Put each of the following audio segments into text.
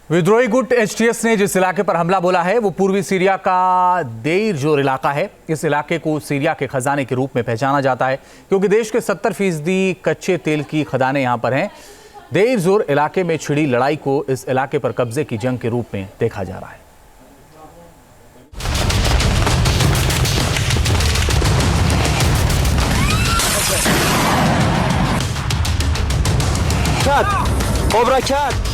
विद्रोही गुट एचटीएस ने जिस इलाके पर हमला बोला है वो पूर्वी सीरिया का देर जोर इलाका है। इस इलाके को सीरिया के खजाने के रूप में पहचाना जाता है क्योंकि देश के 70% कच्चे तेल की खदानें यहां पर हैं। देर जोर इलाके में छिड़ी लड़ाई को इस इलाके पर कब्जे की जंग के रूप में देखा जा रहा है। कोबरा कैट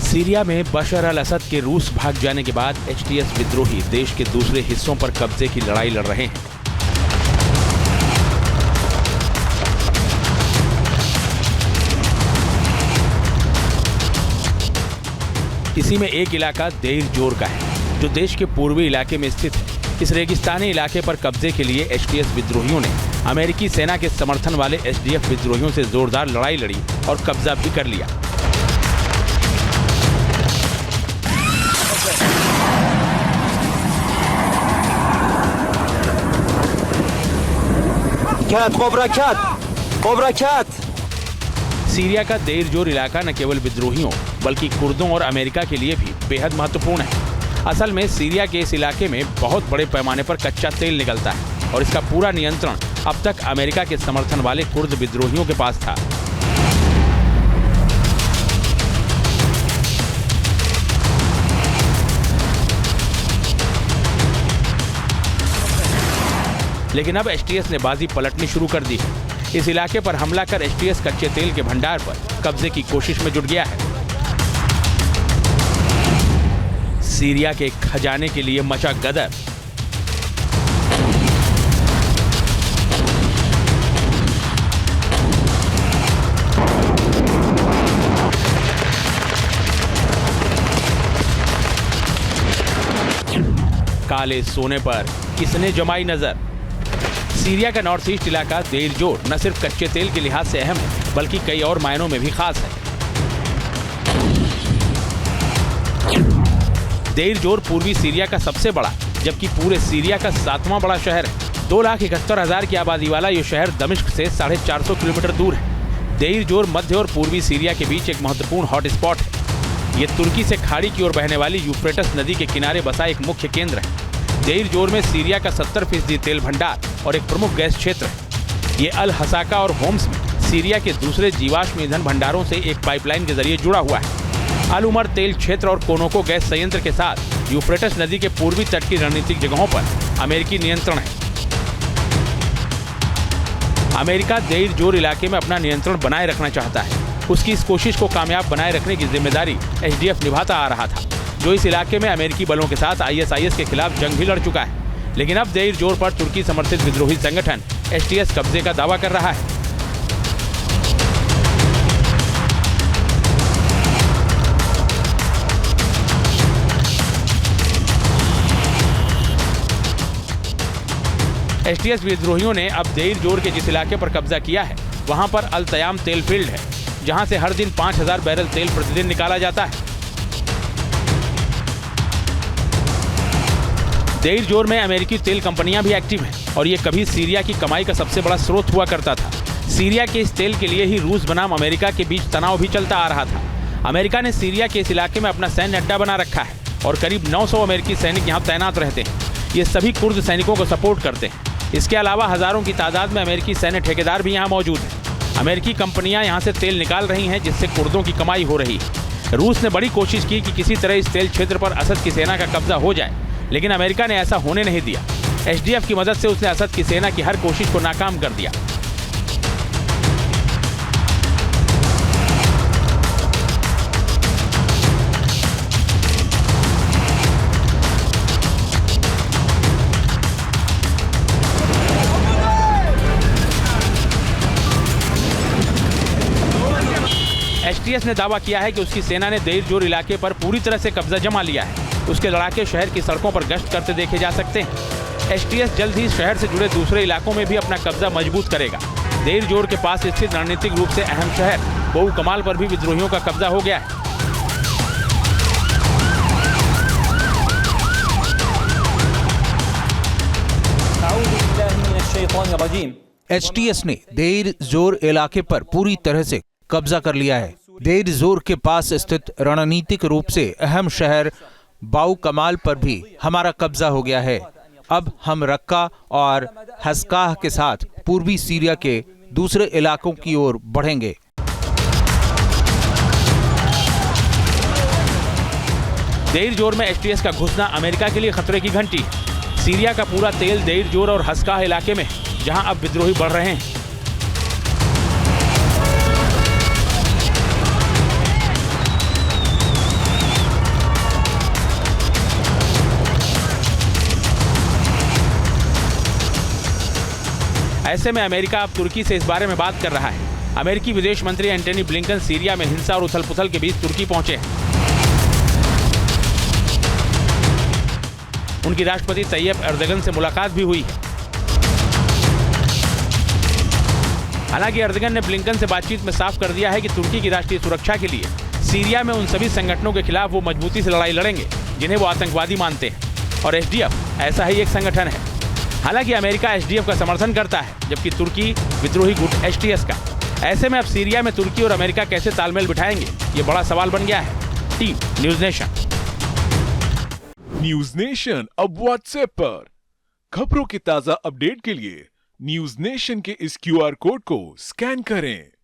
सीरिया में बशर अल असद के रूस भाग जाने के बाद एचटीएस विद्रोही देश के दूसरे हिस्सों पर कब्जे की लड़ाई लड़ रहे हैं। इसी में एक इलाका देर जोर का है जो देश के पूर्वी इलाके में स्थित है। इस रेगिस्तानी इलाके पर कब्जे के लिए एचटीएस विद्रोहियों ने अमेरिकी सेना के समर्थन वाले एसडीएफ विद्रोहियों से जोरदार लड़ाई लड़ी और कब्जा भी कर लिया। कोबरा कैट सीरिया का देर जोर इलाका न केवल विद्रोहियों बल्कि कुर्दों और अमेरिका के लिए भी बेहद महत्वपूर्ण है। असल में सीरिया के इस इलाके में बहुत बड़े पैमाने पर कच्चा तेल निकलता है और इसका पूरा नियंत्रण अब तक अमेरिका के समर्थन वाले कुर्द विद्रोहियों के पास था। लेकिन अब एचटीएस ने बाजी पलटनी शुरू कर दी है। इस इलाके पर हमला कर एचटीएस कच्चे तेल के भंडार पर कब्जे की कोशिश में जुट गया है। सीरिया के खजाने के लिए मचा गदर। काले सोने पर किसने जमाई नजर। सीरिया का नॉर्थ ईस्ट इलाका देर जोर न सिर्फ कच्चे तेल के लिहाज से अहम है बल्कि कई और मायनों में भी खास है। देर जोर पूर्वी सीरिया का सबसे बड़ा जबकि पूरे सीरिया का 7वां बड़ा शहर है। 2,71,000 की आबादी वाला ये शहर दमिश्क से 450 किलोमीटर दूर है। देर जोर मध्य और पूर्वी सीरिया के बीच एक महत्वपूर्ण हॉटस्पॉट है। ये तुर्की से खाड़ी की ओर बहने वाली यूफ्रेटस नदी के किनारे बसा एक मुख्य केंद्र है। देर जोर में सीरिया का 70% तेल भंडार और एक प्रमुख गैस क्षेत्र है। ये अल हसाका और होम्स में सीरिया के दूसरे जीवाश्म ईंधन भंडारों से एक पाइपलाइन के जरिए जुड़ा हुआ है। अल उमर तेल क्षेत्र और कोनोको गैस संयंत्र के साथ यूफ्रेटस नदी के पूर्वी तट की रणनीतिक जगहों पर अमेरिकी नियंत्रण है। अमेरिका देर जोर इलाके में अपना नियंत्रण बनाए रखना चाहता है। उसकी इस कोशिश को कामयाब बनाए रखने की जिम्मेदारी एसडीएफ निभाता आ रहा था, जो इस इलाके में अमेरिकी बलों के साथ आईएसआईएस के खिलाफ जंग भी लड़ चुका है। लेकिन अब देर जोर पर तुर्की समर्थित विद्रोही संगठन एचटीएस कब्जे का दावा कर रहा है। एचटीएस विद्रोहियों ने अब देर जोर के जिस इलाके पर कब्जा किया है वहां पर अल तयाम तेल फील्ड है, जहां से हर दिन 5000 बैरल तेल प्रतिदिन निकाला जाता है। देर जोर में अमेरिकी तेल कंपनियां भी एक्टिव हैं और ये कभी सीरिया की कमाई का सबसे बड़ा स्रोत हुआ करता था। सीरिया के इस तेल के लिए ही रूस बनाम अमेरिका के बीच तनाव भी चलता आ रहा था। अमेरिका ने सीरिया के इस इलाके में अपना सैन्य अड्डा बना रखा है और करीब 900 अमेरिकी सैनिक यहाँ तैनात रहते हैं। ये सभी कुर्द सैनिकों को सपोर्ट करते हैं। इसके अलावा हजारों की तादाद में अमेरिकी सैन्य ठेकेदार भी यहाँ मौजूद हैं। अमेरिकी कंपनियां यहाँ से तेल निकाल रही हैं जिससे कुर्दों की कमाई हो रही है। रूस ने बड़ी कोशिश की कि किसी तरह इस तेल क्षेत्र पर असद की सेना का कब्जा हो जाए, लेकिन अमेरिका ने ऐसा होने नहीं दिया। एसडीएफ की मदद से उसने असद की सेना की हर कोशिश को नाकाम कर दिया। एचटीएस ने दावा किया है कि उसकी सेना ने देर जोर इलाके पर पूरी तरह से कब्जा जमा लिया है। उसके लड़ाके शहर की सड़कों पर गश्त करते देखे जा सकते हैं। एचटीएस जल्द ही शहर से जुड़े दूसरे इलाकों में भी अपना कब्जा मजबूत करेगा। देर जोर के पास स्थित रणनीतिक रूप से अहम शहर बऊ कमाल पर भी विद्रोहियों का कब्जा हो गया है। एचटीएस ने देर जोर इलाके पर पूरी तरह से कब्जा कर लिया है। देर जोर के पास स्थित रणनीतिक रूप से अहम शहर बाउ कमाल पर भी हमारा कब्जा हो गया है। अब हम रक्का और हस्काह के साथ पूर्वी सीरिया के दूसरे इलाकों की ओर बढ़ेंगे। देर जोर में एचटीएस का घुसना अमेरिका के लिए खतरे की घंटी है। सीरिया का पूरा तेल देर जोर और हस्काह इलाके में, जहां अब विद्रोही बढ़ रहे हैं। ऐसे में अमेरिका अब तुर्की से इस बारे में बात कर रहा है। अमेरिकी विदेश मंत्री एंटनी ब्लिंकन सीरिया में हिंसा और उथल-पुथल के बीच तुर्की पहुंचे हैं। उनकी राष्ट्रपति तैयब एर्दोगन से मुलाकात भी हुई। हालांकि एर्दोगन ने ब्लिंकन से बातचीत में साफ कर दिया है कि तुर्की की राष्ट्रीय सुरक्षा के लिए सीरिया में उन सभी संगठनों के खिलाफ वो मजबूती से लड़ाई लड़ेंगे जिन्हें वो आतंकवादी मानते हैं, और एसडीएफ ऐसा ही एक संगठन है। हालांकि अमेरिका एसडीएफ का समर्थन करता है, जबकि तुर्की विद्रोही गुट एचटीएस का। ऐसे में अब सीरिया में तुर्की और अमेरिका कैसे तालमेल बिठाएंगे, ये बड़ा सवाल बन गया है। Team news nation. News nation अब व्हाट्सएप पर खबरों की ताजा अपडेट के लिए न्यूज नेशन के इस क्यूआर कोड को स्कैन करें।